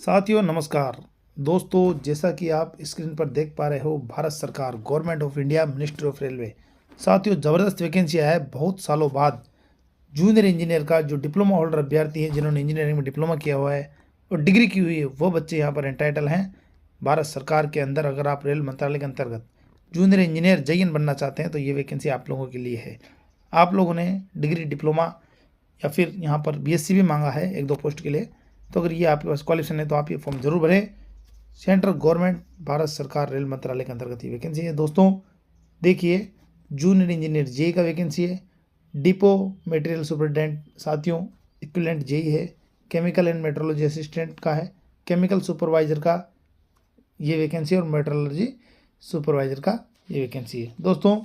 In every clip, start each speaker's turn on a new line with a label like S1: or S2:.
S1: साथियों नमस्कार। दोस्तों, जैसा कि आप स्क्रीन पर देख पा रहे हो, भारत सरकार government of India ministry of railway साथियों ज़बरदस्त वैकेंसी आया है बहुत सालों बाद। जूनियर इंजीनियर का जो डिप्लोमा होल्डर अभ्यर्थी हैं जिन्होंने इंजीनियरिंग में डिप्लोमा किया हुआ है और डिग्री की हुई है, वो बच्चे यहाँ पर एंटाइटल हैं भारत सरकार के अंदर। अगर आप रेल मंत्रालय के अंतर्गत जूनियर इंजीनियर JN बनना चाहते हैं तो ये वैकेंसी आप लोगों के लिए है। आप लोगों ने डिग्री डिप्लोमा या फिर यहाँ पर BSc भी मांगा है एक दो पोस्ट के लिए, तो अगर ये आपके पास क्वालिफिकेशन है तो आप ये फॉर्म जरूर भरें। सेंट्रल गवर्नमेंट भारत सरकार रेल मंत्रालय के अंतर्गत ये वैकेंसी है। दोस्तों देखिए, जूनियर इंजीनियर JE का वैकेंसी है, डिपो मटेरियल सुपरिटेंडेंट साथियों इक्विवेलेंट JE है, केमिकल एंड मेट्रोलॉजी असिस्टेंट का है, केमिकल सुपरवाइजर का ये वैकेंसी और मेट्रोलॉजी सुपरवाइजर का ये वैकेंसी है। दोस्तों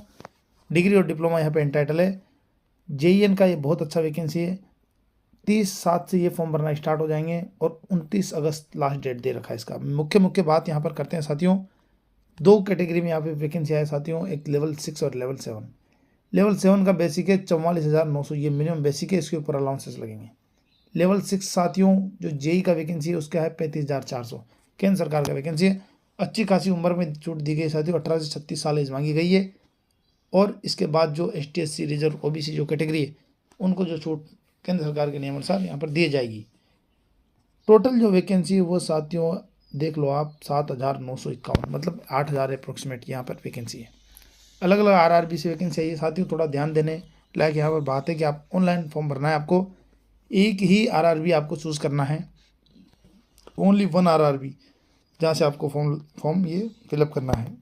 S1: डिग्री और डिप्लोमा यहाँ पे एंटाइटल है। JEN का ये बहुत अच्छा वैकेंसी है। 30/7 से ये फॉर्म भरना स्टार्ट हो जाएंगे और 29 अगस्त लास्ट डेट दे रखा है इसका। मुख्य बात यहाँ पर करते हैं साथियों, दो कैटेगरी में यहाँ पे वैकेंसी है साथियों, एक लेवल 6 और लेवल 7। लेवल 7 का बेसिक है 44,900, ये मिनिमम बेसिक है, इसके ऊपर अलाउंसेस लगेंगे। लेवल 6 साथियों जो JE का वैकेंसी है उसका है 35,400, केंद्र सरकार का वैकेंसी है। अच्छी खासी उम्र में छूट दी गई साथियों, 18 से 36 साल एज मांगी गई है। और इसके बाद जो ST SC रिजर्व OBC जो कैटेगरी है उनको जो छूट केंद्र सरकार के नियमानुसार यहाँ पर दी जाएगी। टोटल जो वैकेंसी है वो साथियों देख लो आप 7,951, मतलब 8,000 अप्रोक्सीमेट यहाँ पर वैकेंसी है। अलग अलग RRB से वैकेंसी आई है साथियों। थोड़ा ध्यान देने लायक यहाँ पर बात है कि आप ऑनलाइन फॉर्म भरना है, आपको एक ही RRB आपको चूज़ करना है, ओनली वन RRB जहाँ से आपको फॉर्म ये फिलअप करना है।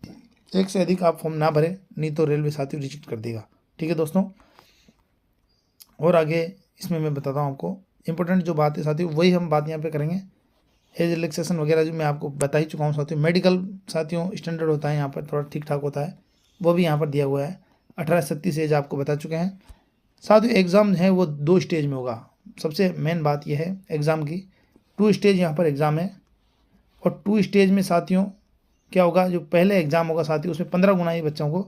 S1: एक से अधिक आप फॉर्म ना भरें, नहीं तो रेलवे साथियों रिजेक्ट कर देगा। ठीक है दोस्तों, और आगे इसमें मैं बताता हूँ आपको इंपॉर्टेंट जो बात है साथियों, वही हम बात यहाँ पे करेंगे। एज रिलैक्सेशन वगैरह जो मैं आपको बता ही चुका हूँ साथियों। मेडिकल साथियों स्टैंडर्ड होता है यहाँ पर, थोड़ा ठीक ठाक होता है, वो भी यहाँ पर दिया हुआ है। 18 से 37 एज आपको बता चुके हैं साथियों। एग्ज़ाम है वो 2 स्टेज में होगा। सबसे मेन बात यह है एग्ज़ाम की, 2 स्टेज यहाँ पर एग्ज़ाम है। और 2 स्टेज में साथियों क्या होगा, जो पहले एग्ज़ाम होगा साथियों उसमें 15 गुना ही बच्चों को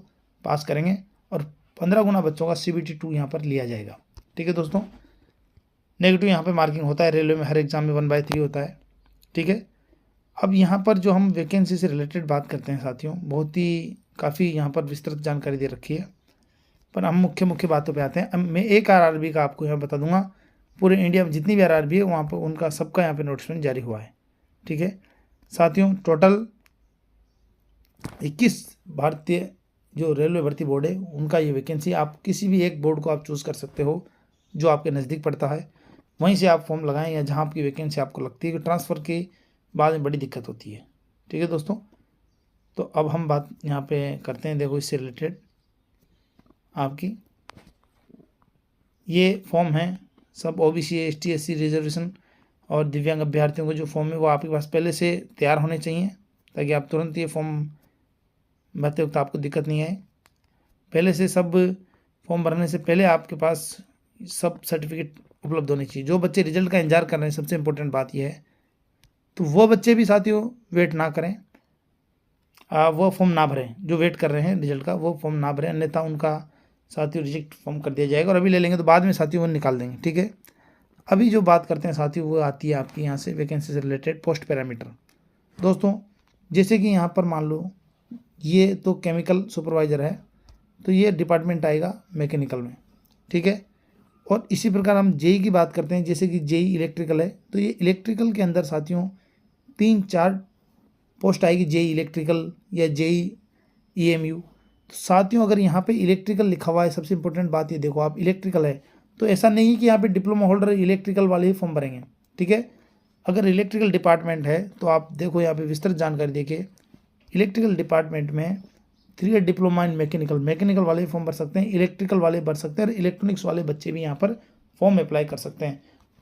S1: पास करेंगे और 15 गुना बच्चों का CBT 2 यहाँ पर लिया जाएगा। ठीक है दोस्तों, नेगेटिव यहाँ पे मार्किंग होता है रेलवे में, हर एग्ज़ाम में 1/3 होता है। ठीक है, अब यहाँ पर जो हम वैकेंसी से रिलेटेड बात करते हैं साथियों, बहुत ही काफ़ी यहाँ पर विस्तृत जानकारी दे रखी है, पर हम मुख्य बातों पे आते हैं। अब मैं एक RRB का आपको यहाँ बता दूंगा, पूरे इंडिया में जितनी भी RRB है वहाँ पर उनका सबका यहाँ पर नोटिफिकेशन जारी हुआ है। ठीक है साथियों, टोटल 21 भारतीय जो रेलवे भर्ती बोर्ड है उनका ये वैकेंसी, आप किसी भी एक बोर्ड को आप चूज़ कर सकते हो जो आपके नज़दीक पड़ता है, वहीं से आप फॉर्म लगाएं, या जहां आपकी वैकेंसी आपको लगती है कि ट्रांसफ़र के बाद में बड़ी दिक्कत होती है। ठीक है दोस्तों, तो अब हम बात यहाँ पे करते हैं। देखो इससे रिलेटेड आपकी ये फॉर्म है सब OBC ST SC रिजर्वेशन और दिव्यांग अभ्यर्थियों को जो फॉर्म है वो आपके पास पहले से तैयार होने चाहिए, ताकि आप तुरंत ये फॉर्म भरते वक्त आपको दिक्कत नहीं आए। पहले से सब फॉर्म भरने से पहले आपके पास सब सर्टिफिकेट उपलब्ध होनी चाहिए। जो बच्चे रिजल्ट का इंतजार कर रहे हैं, सबसे इम्पोर्टेंट बात यह है, तो वो बच्चे भी साथियों वेट ना करें, वो फॉर्म ना भरें। जो वेट कर रहे हैं रिजल्ट का वो फॉर्म ना भरें, अन्यथा उनका साथियों रिजेक्ट फॉर्म कर दिया जाएगा और अभी ले लेंगे तो बाद में साथियों वो निकाल देंगे। ठीक है, अभी जो बात करते हैं साथियों वो आती है आपकी यहाँ से वैकेंसी से रिलेटेड पोस्ट पैरामीटर। दोस्तों जैसे कि यहाँ पर मान लो ये तो केमिकल सुपरवाइज़र है, तो ये डिपार्टमेंट आएगा मैकेनिकल में। ठीक है, और इसी प्रकार हम JE की बात करते हैं, जैसे कि JE इलेक्ट्रिकल है, तो ये इलेक्ट्रिकल के अंदर साथियों 3-4 पोस्ट आएगी, JE इलेक्ट्रिकल या JE EMU। तो साथियों अगर यहाँ पे इलेक्ट्रिकल लिखा हुआ है, सबसे इंपॉर्टेंट बात ये देखो, आप इलेक्ट्रिकल है तो ऐसा नहीं है कि यहाँ पे डिप्लोमा होल्डर इलेक्ट्रिकल वाले ही फॉर्म भरेंगे। ठीक है, अगर इलेक्ट्रिकल डिपार्टमेंट है तो आप देखो यहाँ पे विस्तृत जानकारी देखिए। इलेक्ट्रिकल डिपार्टमेंट में 3 ईयर डिप्लोमा इन मैकेनिकल वाले फॉर्म भर सकते हैं, इलेक्ट्रिकल वाले भर सकते हैं और इलेक्ट्रॉनिक्स वाले बच्चे भी यहाँ पर फॉर्म अप्लाई कर सकते हैं।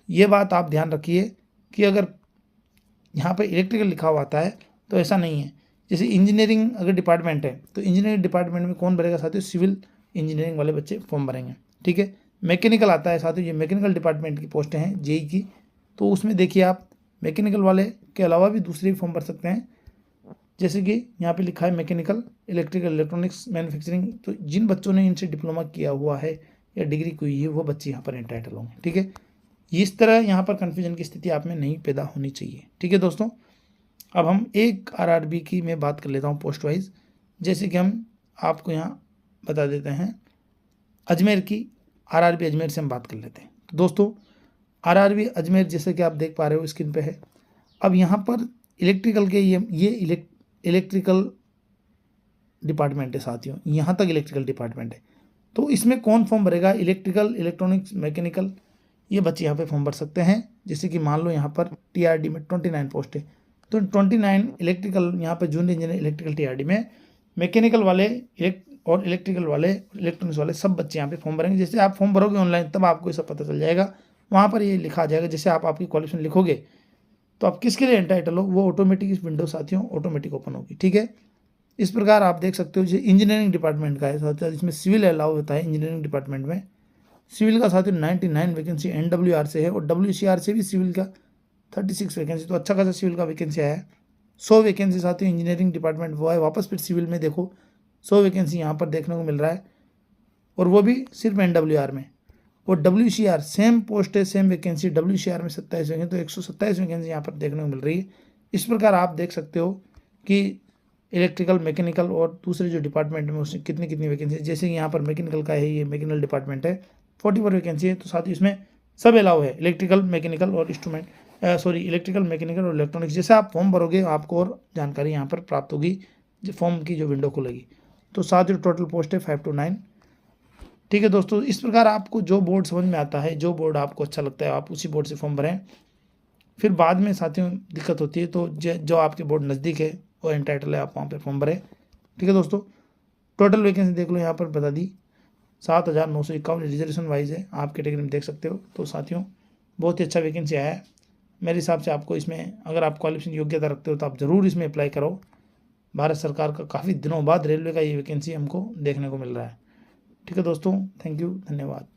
S1: ये बात आप ध्यान रखिए कि अगर यहाँ पर इलेक्ट्रिकल लिखा हुआ आता है तो ऐसा नहीं है। जैसे इंजीनियरिंग अगर डिपार्टमेंट है तो इंजीनियरिंग डिपार्टमेंट में कौन भरेगा साथियों, सिविल इंजीनियरिंग वाले बच्चे फॉर्म भरेंगे। ठीक है, मैकेनिकल आता है साथियों, ये मैकेनिकल डिपार्टमेंट की पोस्टें हैं JE की, तो उसमें देखिए आप मैकेनिकल वाले के अलावा भी दूसरे भी फॉर्म भर सकते हैं। जैसे कि यहाँ पे लिखा है मैकेनिकल, इलेक्ट्रिकल, इलेक्ट्रॉनिक्स, मैन्युफैक्चरिंग, तो जिन बच्चों ने इनसे डिप्लोमा किया हुआ है या डिग्री की हुई है वो बच्चे यहाँ पर एंटाइटल होंगे। ठीक है, इस तरह यहाँ पर कन्फ्यूजन की स्थिति आप में नहीं पैदा होनी चाहिए। ठीक है दोस्तों, अब हम एक आरआरबी की मैं बात कर लेता हूँ पोस्ट वाइज। जैसे कि हम आपको यहाँ बता देते हैं अजमेर की, आरआरबी अजमेर से हम बात कर लेते हैं। तो दोस्तों आरआरबी अजमेर जैसे कि आप देख पा रहे हो स्क्रीन पे है। अब यहाँ पर इलेक्ट्रिकल के ये इलेक्ट्रिकल डिपार्टमेंट है साथियों, यहाँ तक इलेक्ट्रिकल डिपार्टमेंट है। तो इसमें कौन फॉर्म भरेगा? इलेक्ट्रिकल, इलेक्ट्रॉनिक्स, मैकेनिकल, ये बच्चे यहाँ पे फॉर्म भर सकते हैं। जैसे कि मान लो यहाँ पर टीआरडी में 29 पोस्ट है, तो 29 इलेक्ट्रिकल यहाँ पर जूनियर इंजीनियर इलेक्ट्रिकल टीआरडी में, मैकेनिकल वाले और इलेक्ट्रिकल वाले, इलेक्ट्रॉनिक्स वाले सब बच्चे यहाँ पे फॉर्म भरेंगे। जैसे आप फॉर्म भरोगे ऑनलाइन तब आपको ये सब पता चल जाएगा, वहाँ पर ये लिखा आ जाएगा। जैसे आप आपकी क्वालिफिकेशन लिखोगे तो आप किसके लिए एंटाइटल हो, वो ऑटोमेटिक इस विंडो साथियों ऑटोमेटिक ओपन होगी। ठीक है, इस प्रकार आप देख सकते हो। जो इंजीनियरिंग डिपार्टमेंट का है साथियों, इसमें सिविल अलाउ होता है। इंजीनियरिंग डिपार्टमेंट में सिविल का साथियों 99 वैकेंसी एनडब्ल्यूआर से है, और डब्ल्यूसीआर से भी सिविल का 36 वैकेंसी, तो अच्छा खासा सिविल का वैकेंसी आया है। 100 वैकेंसी साथियों इंजीनियरिंग डिपार्टमेंट वो है। वापस फिर सिविल में देखो 100 वैकेंसी यहाँ पर देखने को मिल रहा है, और वो भी सिर्फ एनडब्ल्यूआर में। और डब्ल्यूसीआर सेम पोस्ट है, सेम वैकेंसी, डब्ल्यूसीआर में 27 वैकेंसी, तो 127 वैकेंसी यहाँ पर देखने को मिल रही है। इस प्रकार आप देख सकते हो कि इलेक्ट्रिकल, मैकेनिकल और दूसरे जो डिपार्टमेंट में उसमें कितनी कितनी वैकेंसी है। जैसे कि यहाँ पर मैकेनिकल का है, ये मैकेनिकल डिपार्टमेंट है, 44 वैकेंसी है। तो साथ ही इसमें सब अलाउ है, इलेक्ट्रिकल, मैकेनिकल और इलेक्ट्रिकल, मैकेनिकल और इलेक्ट्रॉनिक्स। जैसे आप फॉर्म भरोगे आपको और जानकारी यहाँ पर प्राप्त होगी, जो फॉर्म की जो विंडो खुलेगी। तो साथ ही टोटल पोस्ट है 5 to 9। ठीक है दोस्तों, इस प्रकार आपको जो बोर्ड समझ में आता है, जो बोर्ड आपको अच्छा लगता है, आप उसी बोर्ड से फॉर्म भरें। फिर बाद में साथियों दिक्कत होती है, तो जो आपके बोर्ड नज़दीक है वो एंटाइटल है, आप वहाँ पर फॉर्म भरें। ठीक है दोस्तों, टोटल वैकेंसी देख लो यहाँ पर बता दी 7,951 रिजर्वेशन वाइज है, आप कैटेगरी में देख सकते हो। तो साथियों बहुत ही अच्छा वैकेंसी आया है मेरे हिसाब से। आपको इसमें अगर आप क्वालिफिकेशन योग्यता रखते हो तो आप ज़रूर इसमें अप्लाई करो। भारत सरकार का काफ़ी दिनों बाद रेलवे का ये वैकेंसी हमको देखने को मिल रहा है। ठीक है दोस्तों, थैंक यू, धन्यवाद।